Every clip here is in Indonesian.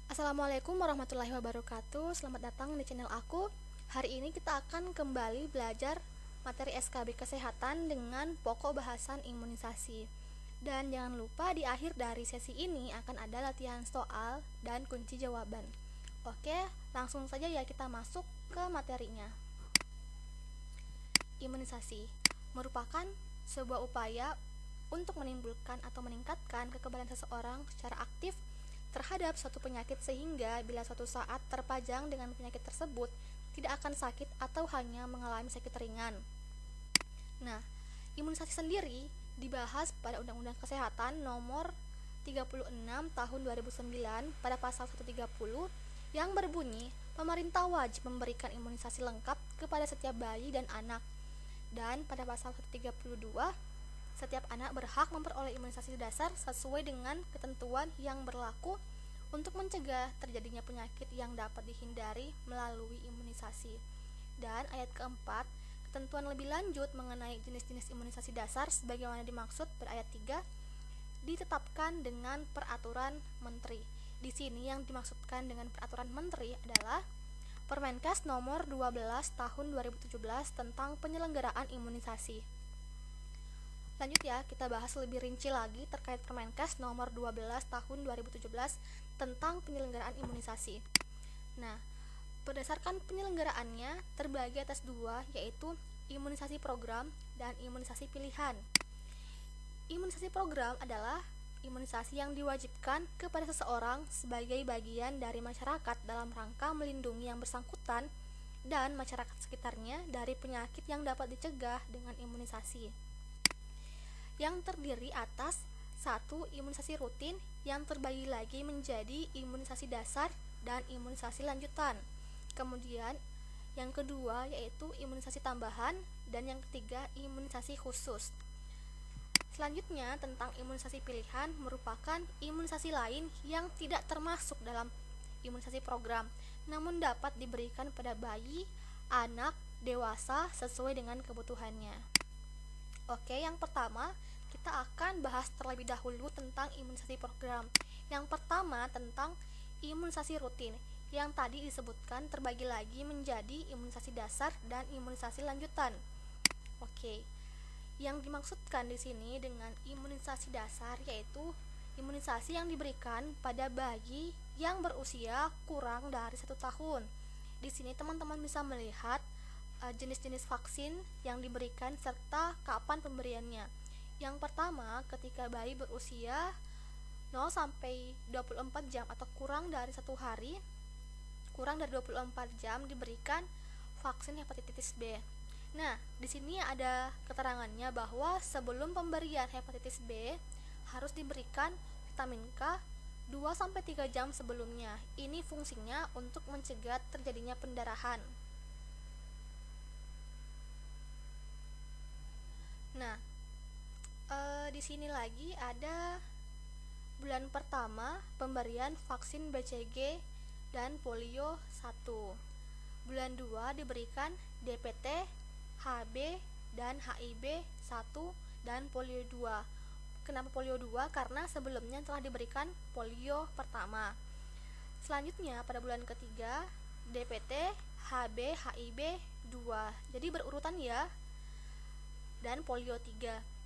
Assalamualaikum warahmatullahi wabarakatuh. Selamat datang di channel aku. Hari ini kita akan kembali belajar materi SKB Kesehatan dengan pokok bahasan imunisasi. Dan jangan lupa di akhir dari sesi ini akan ada latihan soal dan kunci jawaban. Oke, langsung saja ya kita masuk ke materinya. Imunisasi merupakan sebuah upaya untuk menimbulkan atau meningkatkan kekebalan seseorang secara aktif terhadap suatu penyakit sehingga bila suatu saat terpajang dengan penyakit tersebut tidak akan sakit atau hanya mengalami sakit ringan. Nah, imunisasi sendiri dibahas pada Undang-Undang Kesehatan nomor 36 tahun 2009 pada pasal 130 yang berbunyi pemerintah wajib memberikan imunisasi lengkap kepada setiap bayi dan anak. Dan pada pasal 132 setiap anak berhak memperoleh imunisasi dasar sesuai dengan ketentuan yang berlaku untuk mencegah terjadinya penyakit yang dapat dihindari melalui imunisasi. Dan ayat keempat, ketentuan lebih lanjut mengenai jenis-jenis imunisasi dasar sebagaimana dimaksud pada ayat 3 ditetapkan dengan peraturan menteri. Di sini yang dimaksudkan dengan peraturan menteri adalah Permenkes nomor 12 tahun 2017 tentang penyelenggaraan imunisasi. Lanjut ya, kita bahas lebih rinci lagi terkait Permenkes nomor 12 tahun 2017 tentang penyelenggaraan imunisasi. Nah, berdasarkan penyelenggaraannya terbagi atas dua, yaitu imunisasi program dan imunisasi pilihan. Imunisasi program adalah imunisasi yang diwajibkan kepada seseorang sebagai bagian dari masyarakat dalam rangka melindungi yang bersangkutan dan masyarakat sekitarnya dari penyakit yang dapat dicegah dengan imunisasi, yang terdiri atas satu, imunisasi rutin yang terbagi lagi menjadi imunisasi dasar dan imunisasi lanjutan. Kemudian yang kedua yaitu imunisasi tambahan dan yang ketiga imunisasi khusus. Selanjutnya tentang imunisasi pilihan merupakan imunisasi lain yang tidak termasuk dalam imunisasi program, namun dapat diberikan pada bayi, anak, dewasa sesuai dengan kebutuhannya. Oke, yang pertama kita akan bahas terlebih dahulu tentang imunisasi program. Yang pertama tentang imunisasi rutin yang tadi disebutkan terbagi lagi menjadi imunisasi dasar dan imunisasi lanjutan. Oke. Yang dimaksudkan di sini dengan imunisasi dasar yaitu imunisasi yang diberikan pada bayi yang berusia kurang dari 1 tahun. Di sini teman-teman bisa melihat jenis-jenis vaksin yang diberikan serta kapan pemberiannya. Yang pertama, ketika bayi berusia 0 sampai 24 jam atau kurang dari 1 hari, kurang dari 24 jam diberikan vaksin hepatitis B. Nah, di sini ada keterangannya bahwa sebelum pemberian hepatitis B harus diberikan vitamin K 2 sampai 3 jam sebelumnya. Ini fungsinya untuk mencegah terjadinya pendarahan. Nah, di sini lagi ada bulan pertama pemberian vaksin BCG dan polio 1. Bulan 2 diberikan DPT, HB dan HIB 1 dan polio 2. Kenapa polio 2? Karena sebelumnya telah diberikan polio pertama. Selanjutnya pada bulan ketiga DPT, HB, HIB 2. Jadi berurutan ya. Dan polio 3.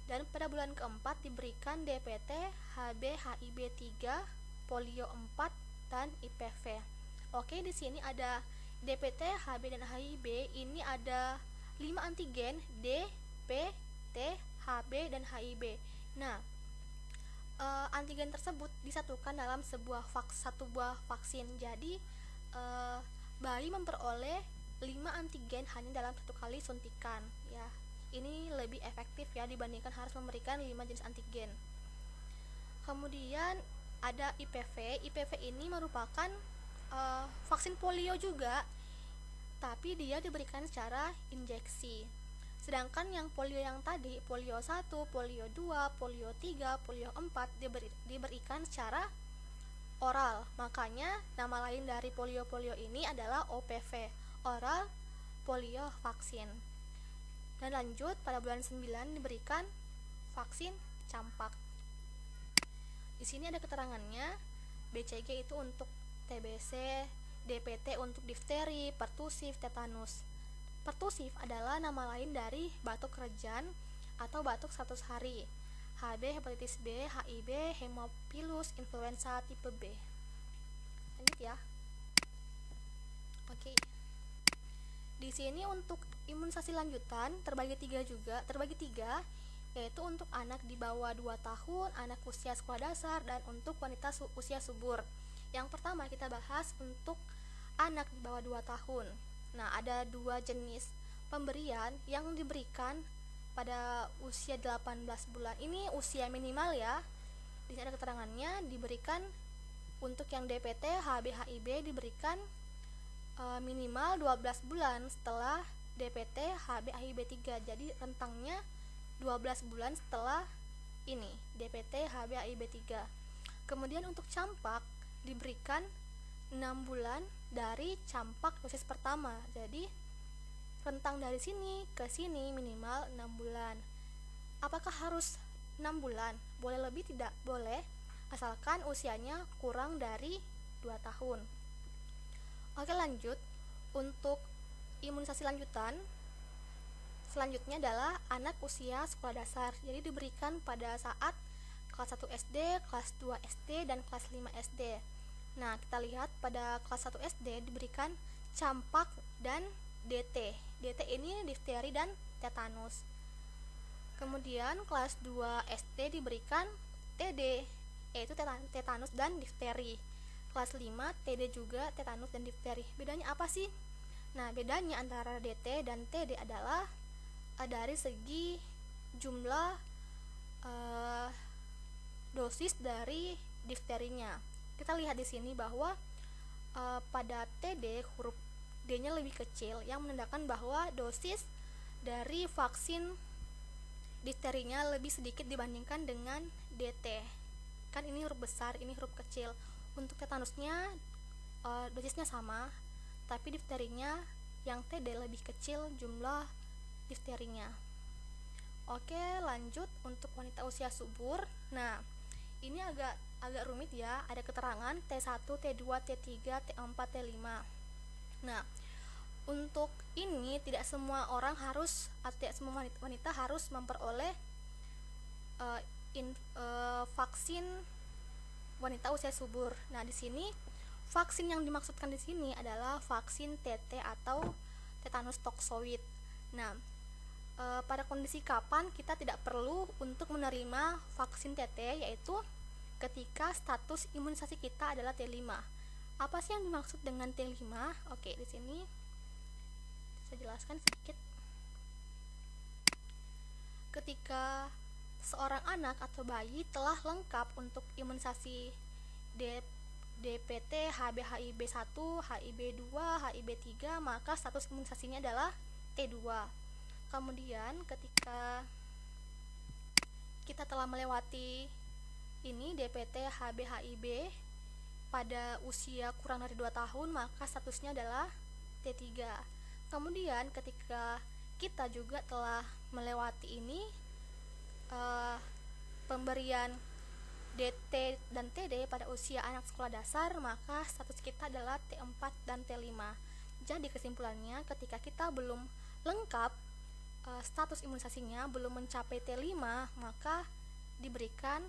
Dan pada bulan keempat diberikan DPT, HB, HIB 3, polio 4 dan IPV. Oke, di sini ada DPT, HB dan HIB, ini ada 5 antigen D, P, T, HB dan HIB. Nah, antigen tersebut disatukan dalam satu buah vaksin. Jadi bayi memperoleh 5 antigen hanya dalam satu kali suntikan ya. Ini lebih efektif ya dibandingkan harus memberikan 5 jenis antigen. Kemudian ada IPV. IPV ini merupakan vaksin polio juga, tapi dia diberikan secara injeksi. Sedangkan yang polio yang tadi, polio 1, polio 2, polio 3, polio 4 diberikan secara oral. Makanya nama lain dari polio-polio ini adalah OPV, oral polio vaksin. Dan lanjut pada bulan 9 diberikan vaksin campak. Di sini ada keterangannya, BCG itu untuk TBC, DPT untuk difteri, pertusif, tetanus. Pertusif adalah nama lain dari batuk kerjan atau batuk 100 hari. HB, hepatitis B, HIV, hemofilus, influenza tipe B. Lanjut ya. Oke. Di sini untuk imunisasi lanjutan terbagi tiga, yaitu untuk anak di bawah 2 tahun, anak usia sekolah dasar, dan untuk wanita usia subur. Yang pertama kita bahas untuk anak di bawah 2 tahun. Nah, ada 2 jenis pemberian yang diberikan pada usia 18 bulan. Ini usia minimal ya. Di sini ada keterangannya, diberikan untuk yang DPT, HB, HIV diberikan minimal 12 bulan setelah DPT, HB, HIV 3. Jadi rentangnya 12 bulan setelah ini DPT, HB, HIV 3. Kemudian untuk campak diberikan 6 bulan dari campak dosis pertama. Jadi rentang dari sini ke sini minimal 6 bulan. Apakah harus 6 bulan? Boleh lebih, tidak boleh, asalkan usianya kurang dari 2 tahun. Oke, lanjut. Untuk imunisasi lanjutan selanjutnya adalah anak usia sekolah dasar. Jadi diberikan pada saat kelas 1 SD, kelas 2 SD, dan kelas 5 SD. Nah, kita lihat pada kelas 1 SD diberikan campak dan DT. DT ini difteri dan tetanus. Kemudian kelas 2 SD diberikan TD, yaitu tetanus dan difteri. Kelas 5 TD juga tetanus dan difteri. Bedanya apa sih? Nah, bedanya antara DT dan TD adalah dari segi jumlah dosis dari difterinya. Kita lihat di sini bahwa pada TD huruf D-nya lebih kecil, yang menandakan bahwa dosis dari vaksin difterinya lebih sedikit dibandingkan dengan DT. Kan ini huruf besar, ini huruf kecil. Untuk tetanusnya dosisnya sama, tapi difterinya yang TD lebih kecil jumlah difterinya. Oke, lanjut untuk wanita usia subur. Nah, ini agak rumit ya. Ada keterangan T1, T2, T3, T4, T5. Nah, untuk ini tidak semua orang harus, atau tidak semua wanita harus memperoleh vaksin wanita usia subur. Nah, di sini vaksin yang dimaksudkan di sini adalah vaksin TT atau tetanus toksoid. Nah, pada kondisi kapan kita tidak perlu untuk menerima vaksin TT, yaitu ketika status imunisasi kita adalah T5. Apa sih yang dimaksud dengan T5? Oke, di sini saya jelaskan sedikit. Ketika seorang anak atau bayi telah lengkap untuk imunisasi DPT, HB, HIB 1, HIB 2, HIB 3, maka status imunisasinya adalah T2. Kemudian ketika kita telah melewati ini DPT, HB, HIB pada usia kurang dari 2 tahun, maka statusnya adalah T3. Kemudian ketika kita juga telah melewati ini pemberian DT dan TD pada usia anak sekolah dasar, maka status kita adalah T4 dan T5. Jadi kesimpulannya, ketika kita belum lengkap status imunisasinya, belum mencapai T5, maka diberikan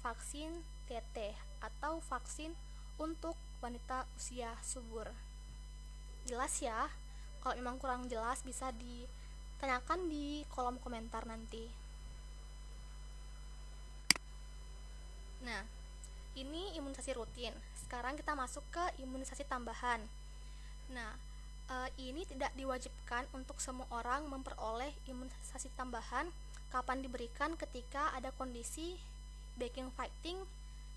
vaksin TT atau vaksin untuk wanita usia subur. Jelas ya? Kalau memang kurang jelas bisa ditanyakan di kolom komentar nanti. Nah, ini imunisasi rutin. Sekarang kita masuk ke imunisasi tambahan. Nah, ini tidak diwajibkan untuk semua orang memperoleh imunisasi tambahan. Kapan diberikan? Ketika ada kondisi backing fighting,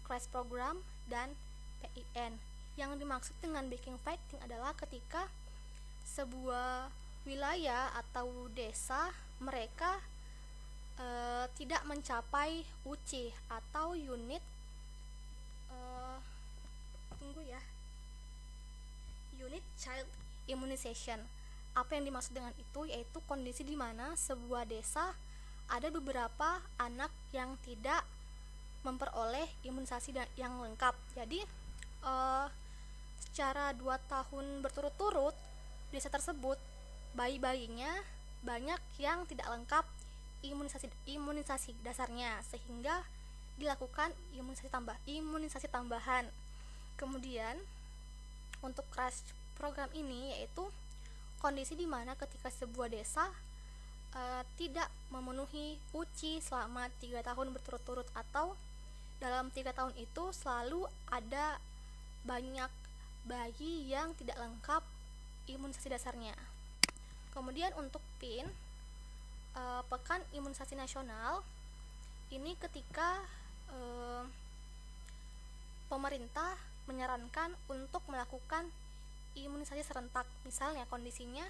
crash program, dan PIN. Yang dimaksud dengan backing fighting adalah ketika sebuah wilayah atau desa mereka tidak mencapai UC atau unit unit child immunization. Apa yang dimaksud dengan itu? Yaitu kondisi di mana sebuah desa ada beberapa anak yang tidak memperoleh imunisasi yang lengkap. Jadi eh, secara 2 tahun berturut-turut di desa tersebut bayi-bayinya banyak yang tidak lengkap imunisasi dasarnya, sehingga dilakukan imunisasi tambahan. Kemudian untuk crash program ini yaitu kondisi di mana ketika sebuah desa tidak memenuhi uji selama 3 tahun berturut-turut, atau dalam 3 tahun itu selalu ada banyak bayi yang tidak lengkap imunisasi dasarnya. Kemudian untuk PIN, Pekan Imunisasi Nasional, ini ketika pemerintah menyarankan untuk melakukan imunisasi serentak. Misalnya kondisinya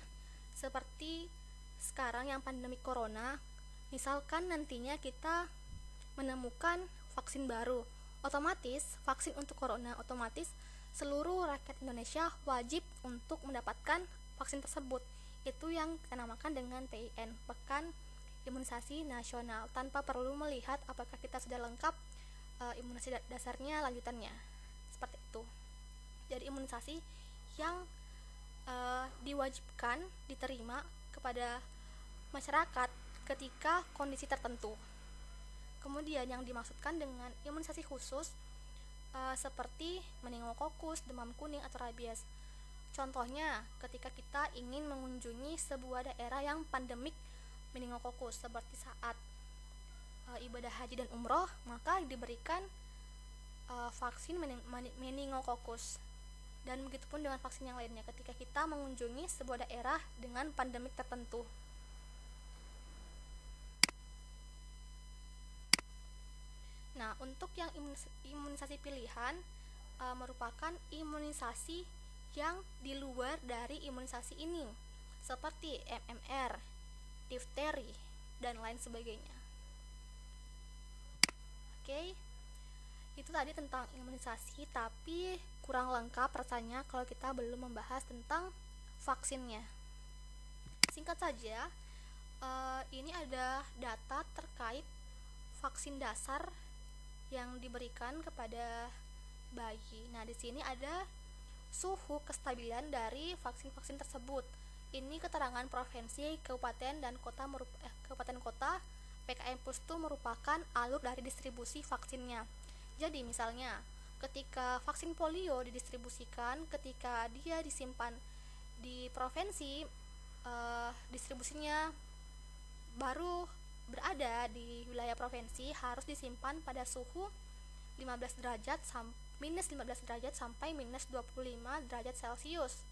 seperti sekarang yang pandemi corona, misalkan nantinya kita menemukan vaksin baru, otomatis vaksin untuk corona, otomatis seluruh rakyat Indonesia wajib untuk mendapatkan vaksin tersebut. Itu yang kita namakan dengan PIN, Pekan Imunisasi Nasional, tanpa perlu melihat apakah kita sudah lengkap imunisasi dasarnya lanjutannya. Seperti itu. Jadi imunisasi yang diwajibkan diterima kepada masyarakat ketika kondisi tertentu. Kemudian yang dimaksudkan dengan imunisasi khusus seperti meningokokus, demam kuning, atau rabies. Contohnya ketika kita ingin mengunjungi sebuah daerah yang pandemik meningokokus, seperti saat ibadah haji dan umroh, maka diberikan vaksin meningokokus. Dan begitupun dengan vaksin yang lainnya ketika kita mengunjungi sebuah daerah dengan pandemik tertentu. Nah, untuk yang imunisasi pilihan merupakan imunisasi yang di luar dari imunisasi ini, seperti MMR, difteri, dan lain sebagainya. Oke, itu tadi tentang imunisasi, tapi kurang lengkap rasanya kalau kita belum membahas tentang vaksinnya. Singkat saja, ini ada data terkait vaksin dasar yang diberikan kepada bayi. Nah, di sini ada suhu kestabilan dari vaksin-vaksin tersebut. Ini keterangan provinsi, kabupaten, dan kota kabupaten kota. PKM Pustu merupakan alur dari distribusi vaksinnya. Jadi misalnya ketika vaksin polio didistribusikan, ketika dia disimpan di provinsi, distribusinya baru berada di wilayah provinsi harus disimpan pada suhu 15 derajat minus 15 derajat sampai minus 25 derajat Celcius.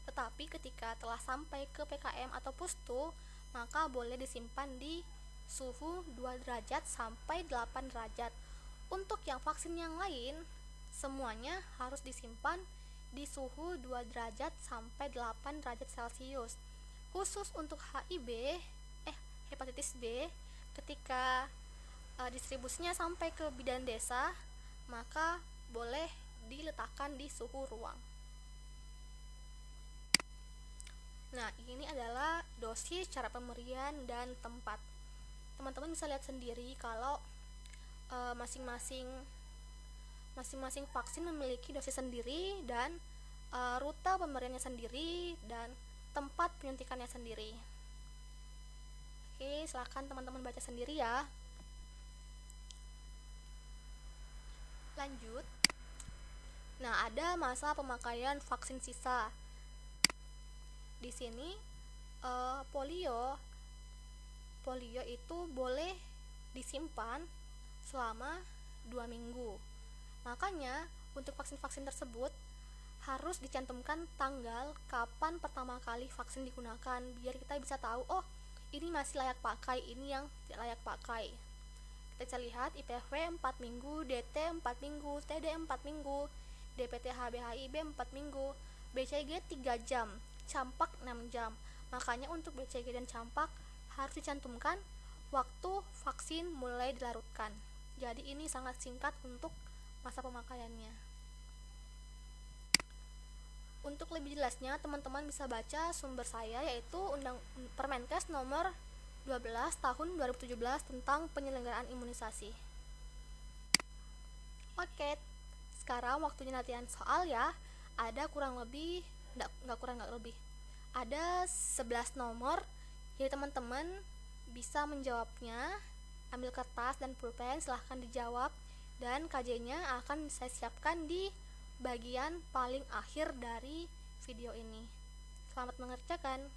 Tetapi ketika telah sampai ke PKM atau Pustu, maka boleh disimpan di suhu 2 derajat sampai 8 derajat. Untuk yang vaksin yang lain, semuanya harus disimpan di suhu 2 derajat sampai 8 derajat Celcius. Khusus untuk hepatitis B, ketika distribusinya sampai ke bidan desa, maka boleh diletakkan di suhu ruang. Nah, ini adalah dosis, cara pemberian, dan tempat. Teman-teman bisa lihat sendiri kalau masing-masing vaksin memiliki dosis sendiri dan rute pemberiannya sendiri dan tempat penyuntikannya sendiri. Oke, silakan teman-teman baca sendiri ya. Lanjut. Nah, ada masa pemakaian vaksin sisa. Di sini polio itu boleh disimpan selama 2 minggu. Makanya untuk vaksin-vaksin tersebut harus dicantumkan tanggal kapan pertama kali vaksin digunakan, biar kita bisa tahu, oh ini masih layak pakai, ini yang tidak layak pakai. Kita bisa lihat IPV 4 minggu, DT 4 minggu, TD 4 minggu, DPT HBHIB 4 minggu, BCG 3 jam, campak 6 jam. Makanya untuk BCG dan campak harus dicantumkan waktu vaksin mulai dilarutkan. Jadi ini sangat singkat untuk masa pemakaiannya. Untuk lebih jelasnya, teman-teman bisa baca sumber saya, yaitu Permenkes nomor 12 tahun 2017 tentang penyelenggaraan imunisasi. Oke, sekarang waktunya latihan soal ya. Ada kurang lebih, nggak lebih. Ada 11 nomor. Jadi teman-teman bisa menjawabnya. Ambil kertas dan pulpen, silahkan dijawab. Dan KJ-nya akan saya siapkan di bagian paling akhir dari video ini. Selamat mengerjakan.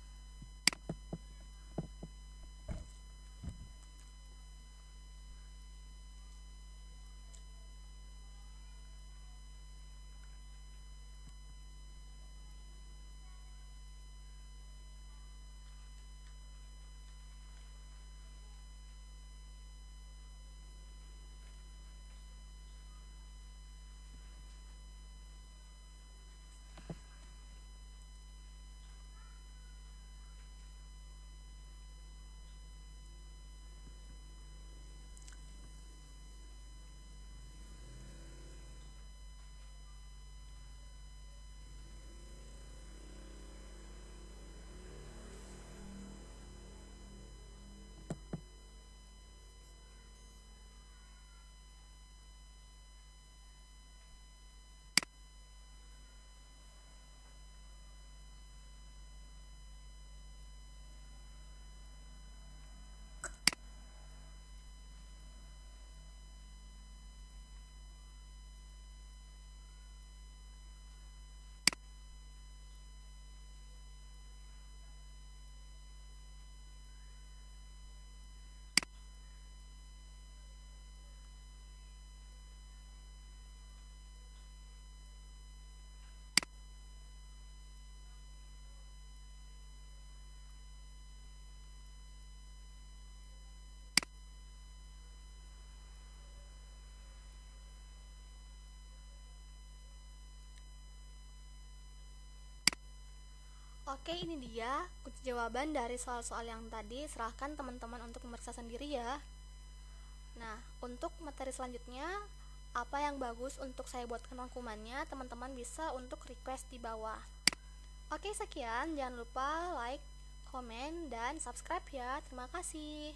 Oke, ini dia kunci jawaban dari soal-soal yang tadi. Serahkan teman-teman untuk memeriksa sendiri ya. Nah, untuk materi selanjutnya, apa yang bagus untuk saya buatkan rangkumannya, teman-teman bisa untuk request di bawah. Oke, sekian. Jangan lupa like, komen, dan subscribe ya. Terima kasih.